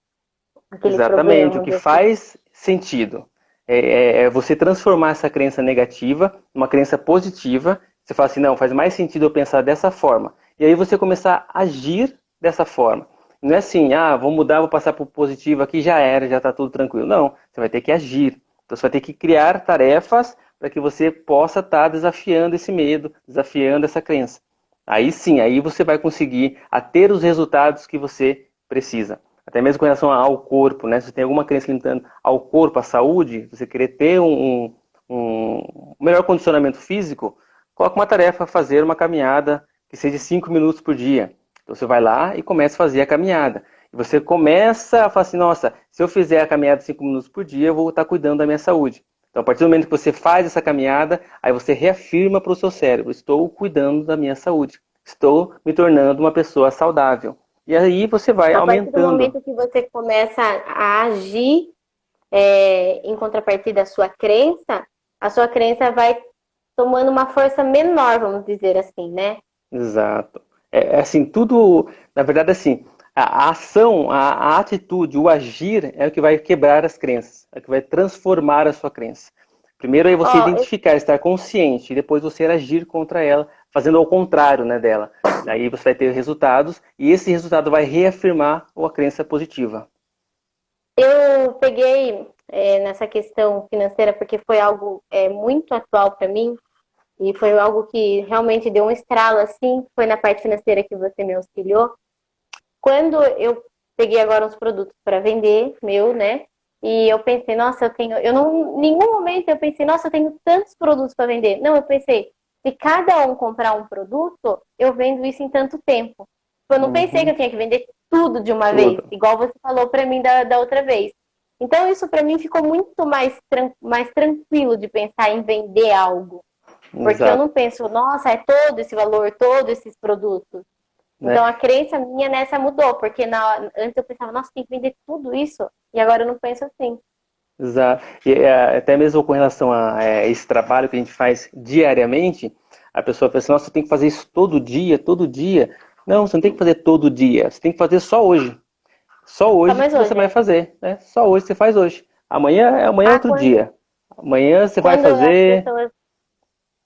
aquele problema, exatamente, o vamos que dizer assim. faz sentido é você transformar essa crença negativa numa crença positiva. Você fala assim, não, faz mais sentido eu pensar dessa forma. E aí você começar a agir dessa forma. Não é assim, vou mudar, vou passar para o positivo aqui, já era, já está tudo tranquilo. Não, você vai ter que agir. Então você vai ter que criar tarefas para que você possa estar desafiando esse medo, desafiando essa crença. Aí sim, aí você vai conseguir a ter os resultados que você precisa. Até mesmo com relação ao corpo, né? Se você tem alguma crença limitando ao corpo, à saúde, você querer ter um melhor condicionamento físico, coloca uma tarefa, fazer uma caminhada que seja 5 minutos por dia. Então você vai lá e começa a fazer a caminhada. E você começa a falar assim, nossa, se eu fizer a caminhada 5 minutos por dia, eu vou estar cuidando da minha saúde. Então a partir do momento que você faz essa caminhada, aí você reafirma para o seu cérebro, estou cuidando da minha saúde. Estou me tornando uma pessoa saudável. E aí você vai A partir do aumentando. momento que você começa a agir em contrapartida à a sua crença vai tomando uma força menor, vamos dizer assim, né? Exato. É assim, tudo, na verdade, assim, a ação, a atitude, o agir é o que vai quebrar as crenças, é o que vai transformar a sua crença. Primeiro é você Ó, identificar, estar consciente, e depois você agir contra ela, fazendo ao contrário, né, dela. Daí você vai ter resultados, e esse resultado vai reafirmar a crença positiva. eu peguei nessa questão financeira porque foi algo muito atual para mim e foi algo que realmente deu um estralo assim, foi na parte financeira que você me auxiliou. Quando eu peguei agora uns produtos para vender, meu, né? E eu pensei, nossa, eu não, em nenhum momento eu pensei, nossa, eu tenho tantos produtos para vender. Não, eu pensei, se cada um comprar um produto, eu vendo isso em tanto tempo. Eu não pensei que Uhum, eu tinha que vender tudo de uma vez, tudo. igual você falou para mim da outra vez. Então isso para mim ficou muito mais tranquilo de pensar em vender algo, porque eu Exato. não penso, nossa, é todo esse valor, todos esses produtos. Né? Então a crença minha nessa mudou, porque antes eu pensava, nossa, tem que vender tudo isso, e agora eu não penso assim. Exato. E até mesmo com relação a esse trabalho que a gente faz diariamente, a pessoa pensa, nossa, você tem que fazer isso todo dia, todo dia. Não, você não tem que fazer todo dia, você tem que fazer só hoje. Só Só hoje mais que você hoje, vai é. fazer, né? Só hoje você faz hoje. Amanhã é Ah, outro dia. Amanhã você vai quando as fazer. pessoas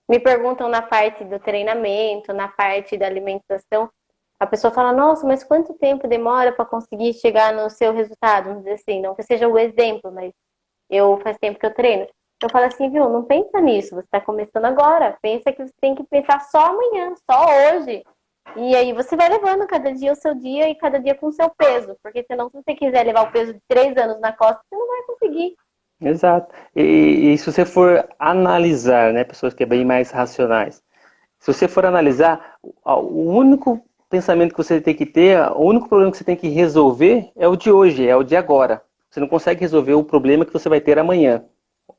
me perguntam na parte do treinamento, na parte da alimentação, a pessoa fala, nossa, mas quanto tempo demora para conseguir chegar no seu resultado? Vamos dizer assim, não que seja o exemplo, mas eu faz tempo que eu treino. Eu falo assim, viu, não pensa nisso, você está começando agora. Pensa que você tem que pensar só amanhã, só hoje. E aí você vai levando cada dia o seu dia e cada dia com o seu peso. Porque senão, se você quiser levar o peso de 3 anos na costa, você não vai conseguir. Exato. E se você for analisar, né, pessoas que é bem mais racionais, se você for analisar, o único pensamento que você tem que ter, o único problema que você tem que resolver é o de hoje, é o de agora. Você não consegue resolver o problema que você vai ter amanhã.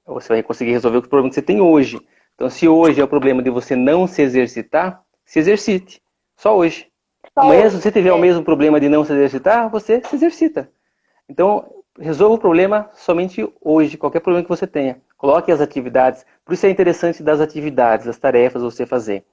Você vai conseguir resolver o problema que você tem hoje. Então, se hoje é o problema de você não se exercitar, se exercite. Só hoje. Só Amanhã, se hoje. você tiver o É. mesmo problema de não se exercitar, você se exercita. Então, resolva o problema somente hoje, qualquer problema que você tenha. Coloque as atividades. Por isso é interessante das atividades, das tarefas você fazer.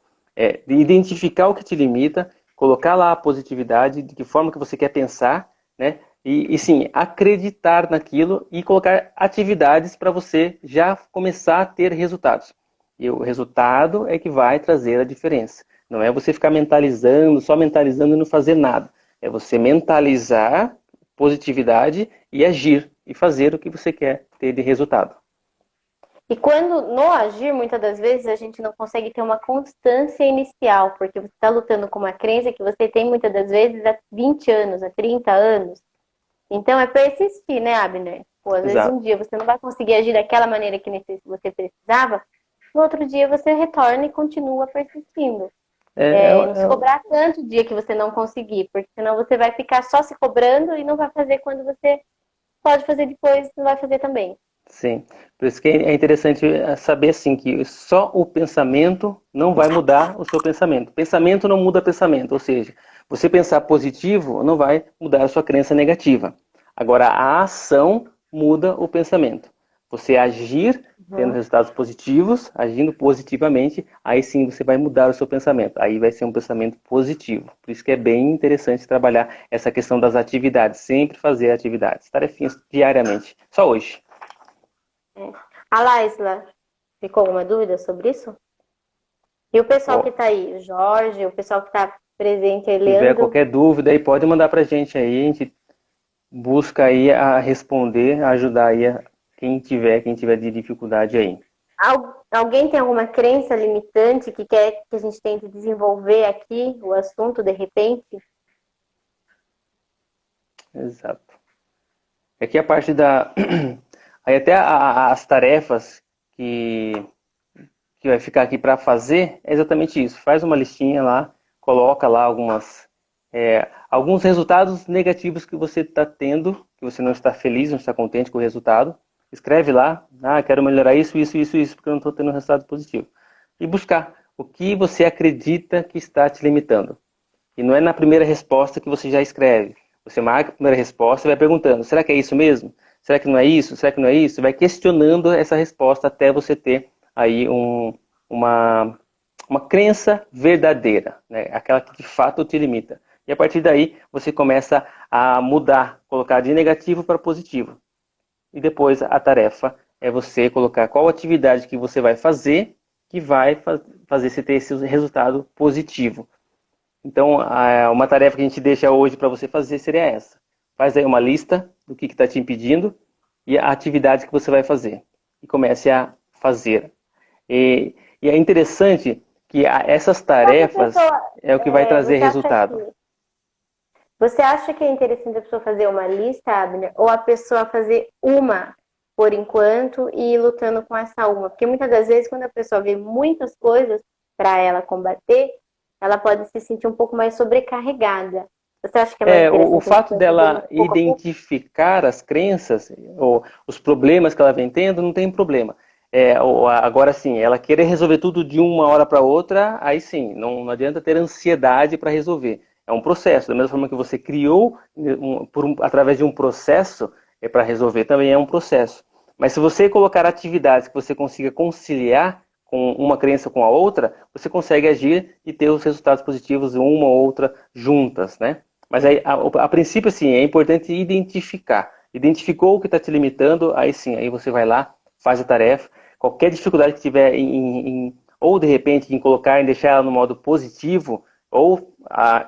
De identificar o que te limita, colocar lá a positividade, de que forma que você quer pensar, né? E sim, acreditar naquilo e colocar atividades para você já começar a ter resultados. E o resultado é que vai trazer a diferença. Não é você ficar mentalizando, só mentalizando e não fazer nada. É você mentalizar positividade e agir e fazer o que você quer ter de resultado. E quando no agir, muitas das vezes a gente não consegue ter uma constância inicial, porque você está lutando com uma crença que você tem muitas das vezes há 20 anos, há 30 anos. Então é persistir, né, Abner? Pô, às vezes um Exato. dia você não vai conseguir agir daquela maneira que você precisava, no outro dia você retorna e continua persistindo. É, é, Não se é, cobrar tanto o dia que você não conseguir, porque senão você vai ficar só se cobrando e não vai fazer quando você pode fazer depois, não vai fazer também. sim. Por isso que é interessante saber assim que só o pensamento não vai mudar o seu pensamento. Pensamento não muda pensamento, ou seja, você pensar positivo não vai mudar a sua crença negativa. Agora a ação muda o pensamento. Você agir tendo Uhum. resultados positivos, agindo positivamente, aí sim você vai mudar o seu pensamento. Aí vai ser um pensamento positivo. Por isso que é bem interessante trabalhar essa questão das atividades, sempre fazer atividades, tarefinhas diariamente. Só hoje. A Laisla, ficou alguma dúvida sobre isso? E o pessoal Ó, que está aí, o Jorge, o pessoal que está presente aí, se tiver Leandro, qualquer dúvida aí, pode mandar pra gente aí, a gente busca aí a responder, a ajudar aí quem tiver de dificuldade aí. alguém tem alguma crença limitante que quer que a gente tente desenvolver aqui o assunto de repente? Exato. Aqui a parte da. Aí até as tarefas que, que vai ficar aqui para fazer é exatamente isso. Faz uma listinha lá, coloca lá alguns resultados negativos que você está tendo, que você não está feliz, não está contente com o resultado. Escreve lá, quero melhorar isso, isso, isso, isso, porque eu não estou tendo um resultado positivo. E buscar o que você acredita que está te limitando. E não é na primeira resposta que você já escreve. Você marca a primeira resposta e vai perguntando, será que é isso mesmo? Será que não é isso? Será que não é isso? Vai questionando essa resposta até você ter aí uma, uma crença verdadeira, né? Aquela que de fato te limita. E a partir daí você começa a mudar, colocar de negativo para positivo. E depois a tarefa é você colocar qual atividade que você vai fazer que vai fazer você ter esse resultado positivo. Então, uma tarefa que a gente deixa hoje para você fazer seria essa. Faz aí uma lista do que está te impedindo e a atividade que você vai fazer. E comece a fazer. E é interessante que essas Só que a tarefas pessoa, é o que vai trazer você acha resultado. que é interessante a pessoa fazer uma lista, Abner, ou a pessoa fazer uma por enquanto e ir lutando com essa uma? Porque muitas das vezes, quando a pessoa vê muitas coisas para ela combater, ela pode se sentir um pouco mais sobrecarregada. Você acha que é mais O interessante a fato pessoa fazer dela pouco a pouco? identificar as crenças ou os problemas que ela vem tendo, não tem problema. Agora sim, ela querer resolver tudo de uma hora para outra, aí sim, não adianta ter ansiedade para resolver. É um processo, da mesma forma que você criou através de um processo para resolver, também é um processo. Mas se você colocar atividades que você consiga conciliar com uma crença com a outra, você consegue agir e ter os resultados positivos uma ou outra juntas, né? Mas aí, a princípio, assim, é importante identificar. Identificou o que está te limitando, aí sim, aí você vai lá, faz a tarefa. Qualquer dificuldade que tiver ou de repente em colocar, em deixar ela no modo positivo, ou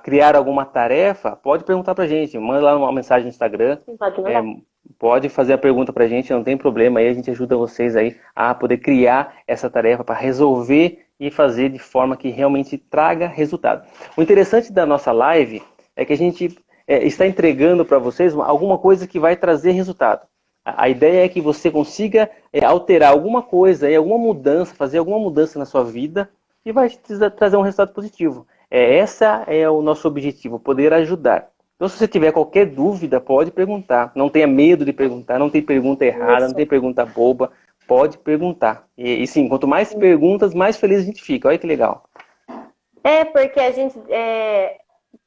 criar alguma tarefa, pode perguntar pra gente. Manda lá uma mensagem no Instagram. Pode É, mandar. pode fazer a pergunta pra gente, não tem problema. Aí a gente ajuda vocês aí a poder criar essa tarefa para resolver e fazer de forma que realmente traga resultado. O interessante da nossa live é que a gente está entregando para vocês alguma coisa que vai trazer resultado. A ideia é que você consiga alterar alguma coisa, alguma mudança, fazer alguma mudança na sua vida e vai trazer um resultado positivo. Essa é o nosso objetivo, poder ajudar. Então, se você tiver qualquer dúvida, pode perguntar. Não tenha medo de perguntar, não tem pergunta errada, não tem Isso. pergunta boba. Pode perguntar. E sim, quanto mais perguntas, mais feliz a gente fica. Olha que legal. Porque a gente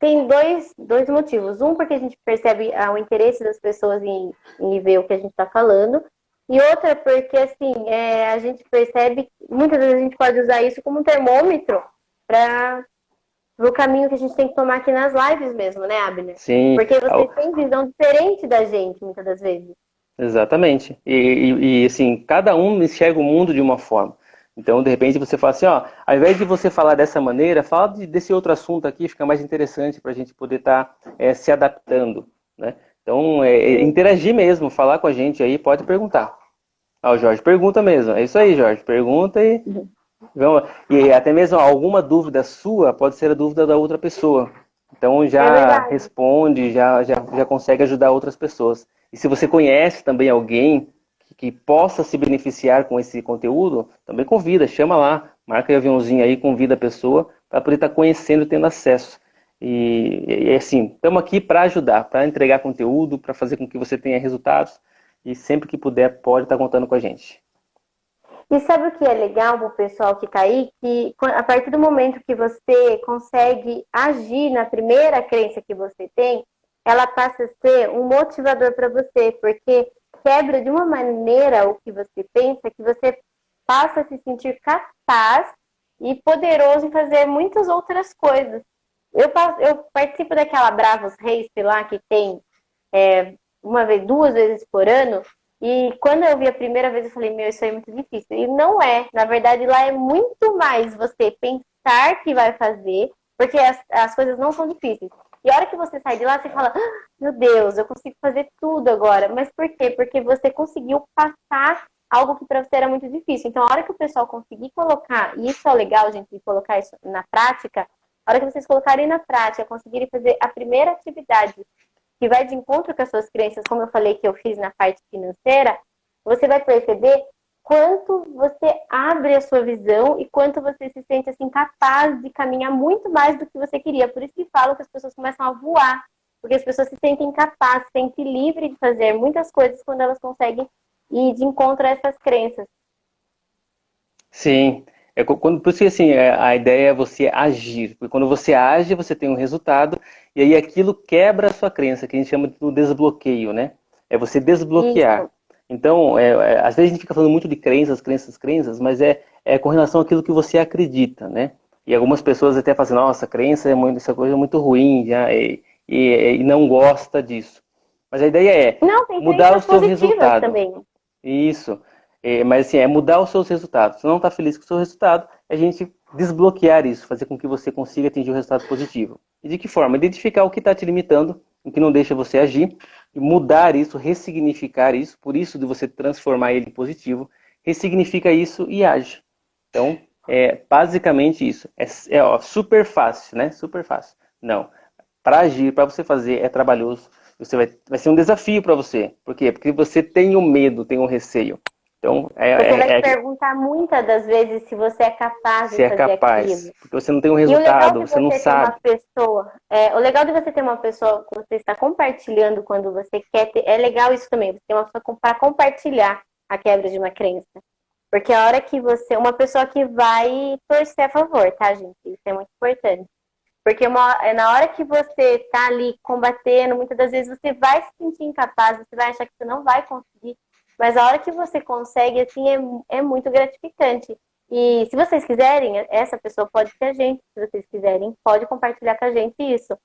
tem dois motivos. Um, porque a gente percebe o interesse das pessoas em ver o que a gente está falando. E outra, porque assim, a gente percebe que muitas vezes a gente pode usar isso como um termômetro para o caminho que a gente tem que tomar aqui nas lives mesmo, né, Abner? Sim, Porque vocês têm visão diferente da gente, muitas das vezes. exatamente. Assim, cada um enxerga o mundo de uma forma. Então, de repente, você fala assim, ó, ao invés de você falar dessa maneira, fala desse outro assunto aqui, fica mais interessante para a gente poder estar se adaptando, né? Então, interagir mesmo, falar com a gente aí, pode perguntar. Ah, o Jorge pergunta mesmo. É isso aí, Jorge. Pergunta e vamos. E até mesmo alguma dúvida sua pode ser a dúvida da outra pessoa. Então É já verdade. responde, já consegue ajudar outras pessoas. E se você conhece também alguém que possa se beneficiar com esse conteúdo, também convida, chama lá, marca o aviãozinho aí, convida a pessoa para poder estar conhecendo, tendo acesso. E assim, estamos aqui para ajudar, para entregar conteúdo, para fazer com que você tenha resultados. E sempre que puder, pode estar contando com a gente. E sabe o que é legal pro pessoal que está aí? Que a partir do momento que você consegue agir na primeira crença que você tem, ela passa a ser um motivador para você, porque quebra de uma maneira o que você pensa, que você passa a se sentir capaz e poderoso em fazer muitas outras coisas. Eu participo daquela Bravos Race lá que tem uma vez, duas vezes por ano. E quando eu vi a primeira vez, eu falei, meu, isso aí é muito difícil. E não é. Na verdade, lá é muito mais você pensar acreditar que vai fazer, porque as coisas não são difíceis. E a hora que você sai de lá, você fala, meu Deus, eu consigo fazer tudo agora. Mas por quê? Porque você conseguiu passar algo que para você era muito difícil. Então, a hora que o pessoal conseguir colocar, e isso é legal, gente, de colocar isso na prática, a hora que vocês colocarem na prática, conseguirem fazer a primeira atividade que vai de encontro com as suas crenças, como eu falei que eu fiz na parte financeira, você vai perceber quanto você abre a sua visão e quanto você se sente assim capaz de caminhar muito mais do que você queria. Por isso que falam que as pessoas começam a voar, porque as pessoas se sentem capazes, se sentem livres de fazer muitas coisas quando elas conseguem ir de encontro a essas crenças. Sim. Por isso que assim, a ideia é você agir. Porque quando você age, você tem um resultado, e aí aquilo quebra a sua crença, que a gente chama do desbloqueio, né? É você desbloquear. Isso. Então, às vezes a gente fica falando muito de crenças, crenças, crenças, mas é com relação àquilo que você acredita, né? E algumas pessoas até falam assim, nossa, crença é muito, essa coisa é muito ruim, já, e não gosta disso. Mas a ideia é Não, tem mudar o crenças seu positivas resultado. também. Isso. Mas assim, é mudar os seus resultados. Se não está feliz com o seu resultado, é a gente desbloquear isso, fazer com que você consiga atingir o resultado positivo. E de que forma? Identificar o que está te limitando, o que não deixa você agir, e mudar isso, ressignificar isso, por isso de você transformar ele em positivo, ressignifica isso e age. Então, é basicamente isso. Super fácil, né? Super fácil. Não. Para agir, para você fazer, é trabalhoso. Vai ser um desafio para você. Por quê? Porque você tem o medo, tem o receio. Então, Você vai se perguntar muitas das vezes se você é capaz se de é fazer capaz. aquilo. Porque você não tem um E o legal resultado, de você não você ter uma sabe. pessoa, o legal de você ter uma pessoa que você está compartilhando quando você quer ter, é legal isso também, você tem uma pessoa para compartilhar a quebra de uma crença. Porque a hora que uma pessoa que vai torcer a favor, tá, gente? Isso é muito importante. Porque na hora que você tá ali combatendo, muitas das vezes você vai se sentir incapaz, você vai achar que você não vai conseguir, mas a hora que você consegue, assim, é muito gratificante. E se vocês quiserem, essa pessoa pode ser a gente, se vocês quiserem, pode compartilhar com a gente isso.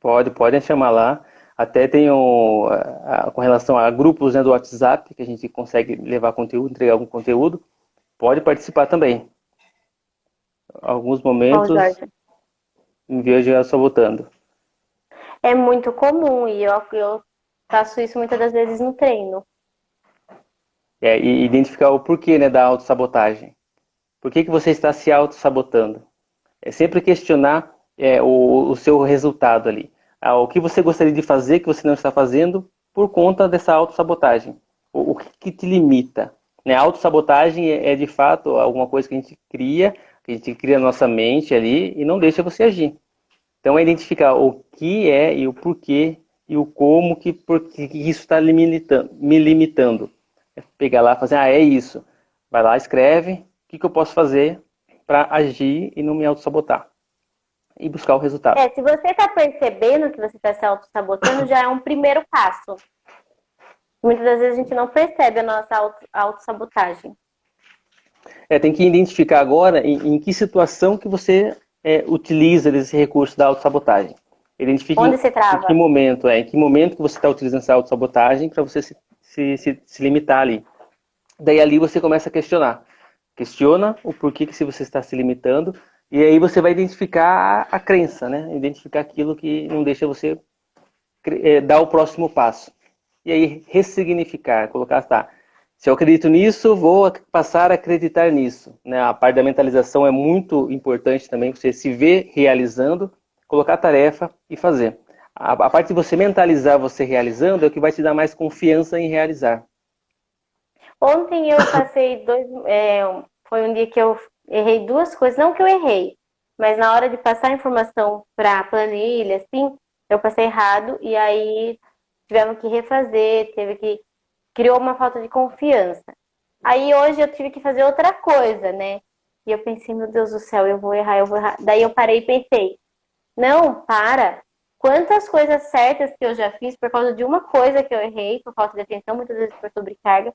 Podem chamar lá. Até tem com relação a grupos, né, do WhatsApp, que a gente consegue levar conteúdo, entregar algum conteúdo. Pode participar também. Alguns Bom, momentos, Jorge, me vejo já só votando. é muito comum e eu faço isso muitas das vezes no treino. E identificar o porquê, né, da autossabotagem. Por que você está se auto-sabotando? É sempre questionar o seu resultado ali. O que você gostaria de fazer que você não está fazendo por conta dessa autossabotagem. O que te limita? Né? A autossabotagem é de fato alguma coisa que a gente cria na nossa mente ali e não deixa você agir. Então é identificar o que é e o porquê e o como porque isso está me limitando. É pegar lá e fazer, é isso. Vai lá, escreve, o que eu posso fazer para agir e não me auto-sabotar. E buscar o resultado. Se você está percebendo que você está se auto-sabotando, já é um primeiro passo. Muitas das vezes a gente não percebe a nossa autossabotagem. Tem que identificar agora em que situação que você utiliza esse recurso da autossabotagem. Identifique Onde você trava? em que momento que você está utilizando essa autossabotagem para você se limitar ali. Daí ali você começa a questionar. Questiona o porquê que se você está se limitando e aí você vai identificar a crença, né? Identificar aquilo que não deixa você dar o próximo passo. E aí ressignificar, colocar, tá, se eu acredito nisso, vou passar a acreditar nisso. Né? A parte da mentalização é muito importante também, você se ver realizando, colocar a tarefa e fazer. A parte de você mentalizar você realizando é o que vai te dar mais confiança em realizar. Ontem eu passei foi um dia que eu errei duas coisas, não que eu errei, mas na hora de passar a informação para a planilha, assim, eu passei errado e aí tivemos que refazer, criou uma falta de confiança. Aí hoje eu tive que fazer outra coisa, né? E eu pensei, meu Deus do céu, eu vou errar, eu vou errar. Daí eu parei e pensei, não, para. Quantas coisas certas que eu já fiz por causa de uma coisa que eu errei, por falta de atenção, muitas vezes por sobrecarga.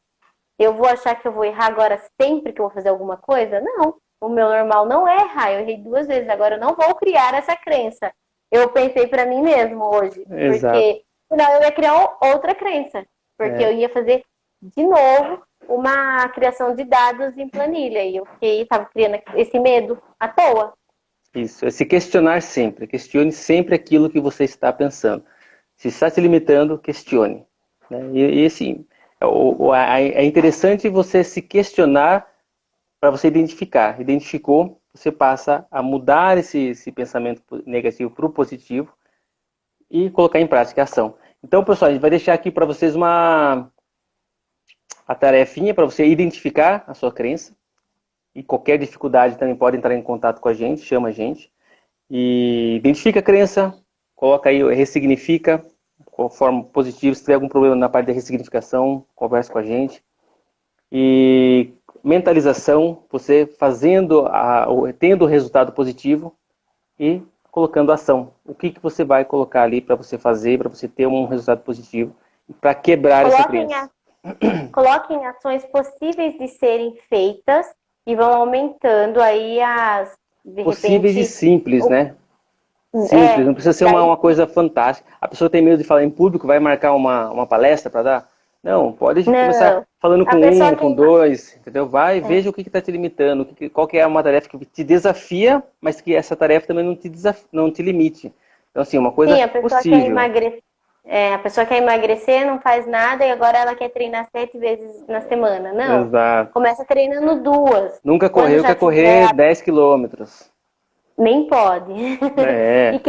Eu vou achar que eu vou errar agora sempre que eu vou fazer alguma coisa? Não. O meu normal não é errar. Eu errei duas vezes. Agora eu não vou criar essa crença. Eu pensei para mim mesmo hoje. Exato. Porque senão eu ia criar outra crença. Porque eu ia fazer de novo uma criação de dados em planilha. E eu estava criando esse medo à toa. Isso, é se questionar sempre. Questione sempre aquilo que você está pensando. Se está te limitando, questione. Né? E assim, é interessante você se questionar para você identificar. Identificou, você passa a mudar esse pensamento negativo para o positivo e colocar em prática a ação. Então, pessoal, a gente vai deixar aqui para vocês a tarefinha para você identificar a sua crença. E qualquer dificuldade também pode entrar em contato com a gente, chama a gente. E identifica a crença, coloca aí, ressignifica, de forma positiva. Se tiver algum problema na parte da ressignificação, conversa com a gente. E mentalização, você tendo o resultado positivo e colocando ação. O que você vai colocar ali para você fazer, para você ter um resultado positivo, para quebrar essa crença. Coloquem ações possíveis de serem feitas e vão aumentando aí possíveis e simples, né? Simples, não precisa ser uma coisa fantástica. A pessoa tem medo de falar em público, vai marcar uma palestra para dar? Não, pode começar falando com um, com dois, entendeu? Vai, veja o que está te limitando, qual que é uma tarefa que te desafia, mas que essa tarefa também não te limite. Então, assim, uma coisa possível. A pessoa quer emagrecer, não faz nada e agora ela quer treinar 7 vezes na semana. Não, exato. Começa treinando 2. Nunca correu, quer correr 10 quilômetros. Nem pode. É.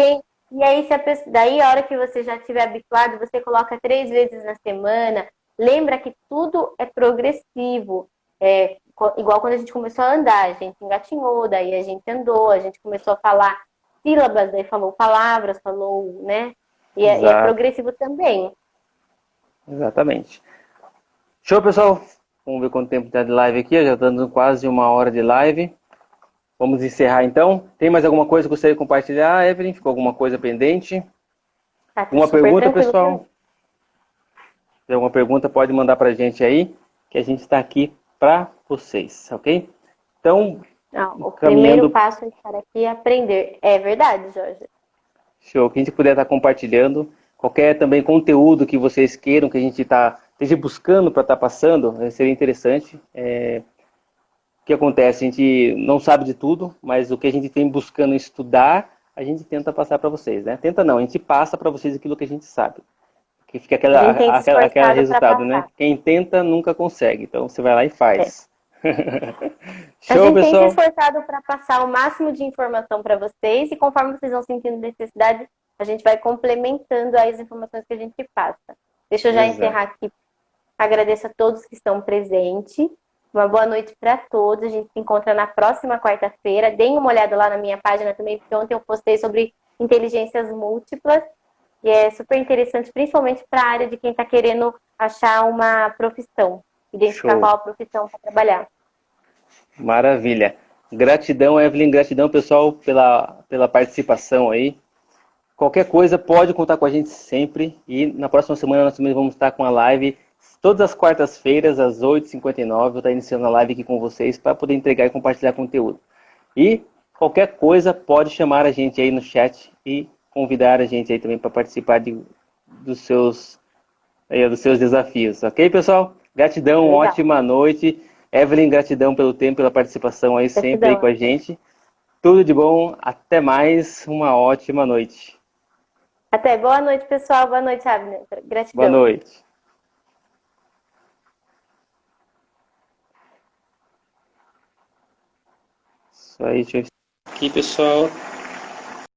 E aí, daí a hora que você já estiver habituado, você coloca 3 vezes na semana. Lembra que tudo é progressivo. Igual quando a gente começou a andar, a gente engatinhou, daí a gente andou, a gente começou a falar sílabas, daí falou palavras, falou, né? E é progressivo também. Exatamente. Show, pessoal. Vamos ver quanto tempo está de live aqui. Já está dando quase 1 hora de live. Vamos encerrar então. Tem mais alguma coisa que gostaria de compartilhar, Evelyn? Ficou alguma coisa pendente? Uma pergunta, pessoal? Se tem alguma pergunta, pode mandar para a gente aí, que a gente está aqui para vocês, ok? Então, o primeiro passo é estar aqui e aprender. É verdade, Jorge. Show. Que a gente puder estar compartilhando. Qualquer também conteúdo que vocês queiram que a gente esteja buscando para estar passando, seria interessante. O que acontece? A gente não sabe de tudo, mas o que a gente vem buscando estudar, a gente tenta passar para vocês, né? Tenta não, a gente passa para vocês aquilo que a gente sabe. Que fica aquele resultado, né? Quem tenta nunca consegue. Então você vai lá e faz. Show, a gente pessoal. Tem se esforçado para passar o máximo de informação para vocês e conforme vocês vão sentindo necessidade, a gente vai complementando as informações que a gente passa. Deixa eu já encerrar aqui. Agradeço a todos que estão presentes. Uma boa noite para todos. A gente se encontra na próxima quarta-feira. Deem uma olhada lá na minha página também, porque ontem eu postei sobre inteligências múltiplas. E é super interessante, principalmente para a área de quem está querendo achar uma profissão. Identificar qual a profissão para trabalhar. Maravilha. Gratidão, Evelyn. Gratidão, pessoal, pela participação aí. Qualquer coisa, pode contar com a gente sempre. E na próxima semana nós também vamos estar com a live todas as quartas-feiras, às 8h59. Eu vou estar iniciando a live aqui com vocês para poder entregar e compartilhar conteúdo. E qualquer coisa, pode chamar a gente aí no chat e convidar a gente aí também para participar dos seus desafios. Ok, pessoal? Gratidão, legal. Ótima noite. Evelyn, gratidão pelo tempo, pela participação aí sempre aí com a gente. Tudo de bom, até mais, uma ótima noite. Até, boa noite, pessoal. Boa noite, Abner. Gratidão. Boa noite. Isso aí, deixa eu... Aqui, pessoal.